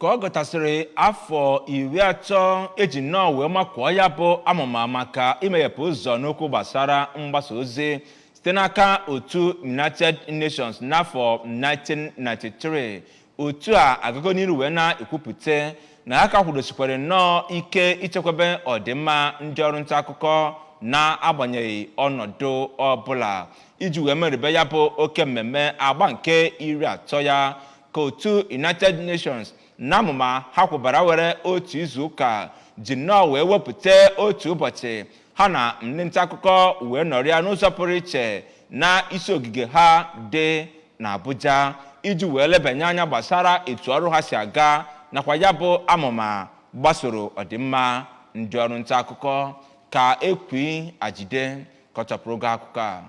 ka ọ gụtasịrị afọ 30 eji nnọọ wee makụọ ya bụ amụma maka imeghepụ ụzọ n'okwu gbasara mgbasa ozi site n'aka otu United Nations n'afọ 1993. Otu a agago n'iru wee na-ekwupụta na aka kwudosikwere nnọọ ike ichekwebe ọdịmma ndị ọrụ nta akụkọ na-agbanyeghị ọnọdụ ọbụla iji wee merube ya bụ oke mmemme agba nke 30 ya ka otu United Nations na amụma ha kwubara were otu izu ụka ji nnọọ wee wepụta otu ụbọchị ha na ndị nta akụkọ wee nọrịa n'ụzọ pụrụ iche na isi ogige ha dị n'Abuja iji wee lebanye anya gbasara etu ọrụ ha si aga nakwa ya bụ amụma gbasoro ọdịmma ndị ọrụ nta akụkọ ka ekwi ajide kọchapụrụ gị akụkọ a.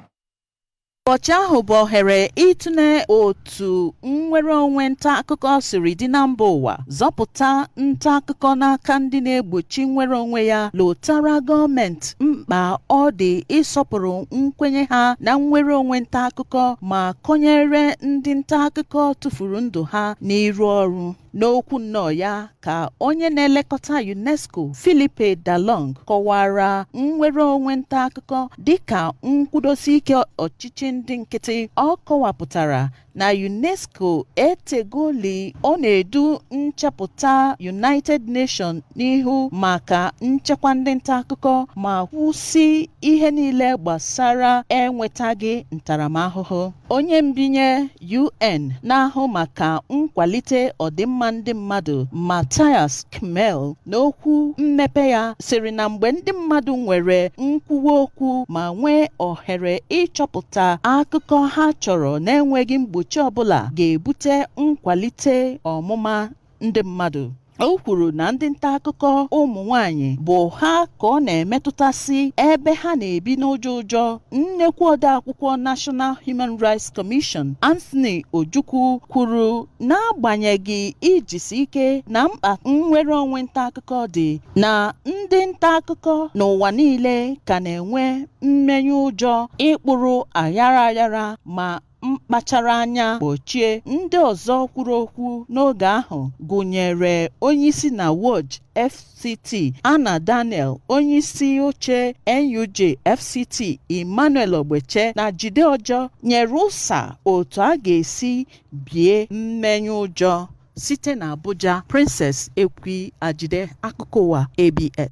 Ụbọchị ahụ bụ ohere ịtụle otu nnwere onwe nta akụkọ siri dị na mba ụwa, zọpụta nta akụkọ n'aka ndị na-egbochi nnwere onwe ya, lụtara gọọmenti mkpa ọ dị ịsọpụrụ nkwenye ha na nnwere onwe nta akụkọ ma kọnyere ndị nta akụkọ tụfuru ndụ ha n'iru ọrụ. N'okwu nnọọ ya ka onye na-elekọta UNESCO Philippe Dalong kọwara nnwere onwe nta akụkọ dịka nkwụdosi ike ọchịchị ndị nkịtị. Ọ kọwapụtara na UNESCO etegoli ọ na-edu nchepụta United Nations n'ihu maka nchekwa ndị nta akụkọ ma kwụsị ihe niile gbasara enwetaghị ntaramahụhụ. Onye mbinye UN na-ahụ maka nkwalite ọdịmma ndị mmadụ Matthias Kmel n'okwu mmepe ya sịrị na mgbe ndị mmadụ nwere nkwuwa okwu ma nwee ohere ịchọpụta akụkọ ha chọrọ na-enweghị mgbochi ọbụla ga-ebute nkwalite ọmụma ndị mmadụ. O kwuru na ndị nta akụkọ ụmụ nwanyị bụ ha ka ọ na-emetụtasị ebe ha na-ebi n'ụjọ ụjọ. Nnekwu odeakwụkwọ National Human Rights Commission Anthony Ojukwu kwuru n'agbanyeghị ijisi ike na mkpa nnwere onwe nta akụkọ dị, na ndị nta akụkọ n'ụwa niile ka na-enwe mmenyu ụjọ ịkpụrụ aghara ma mkpachara anya gbochie. Ndị ọzọ kwuru okwu n'oge ahụ gụnyere onyeisi na Watch FCT Anna Daniel, onyeisi oche NUJ FCT Emmanuel Ogbeche na Jide Ọjọọ nyere ụsa otu a ga-esi bie mmenyu ụjọ. Site na Abuja, Princess Ekwi Ajide, akụkọ ụwa ABS.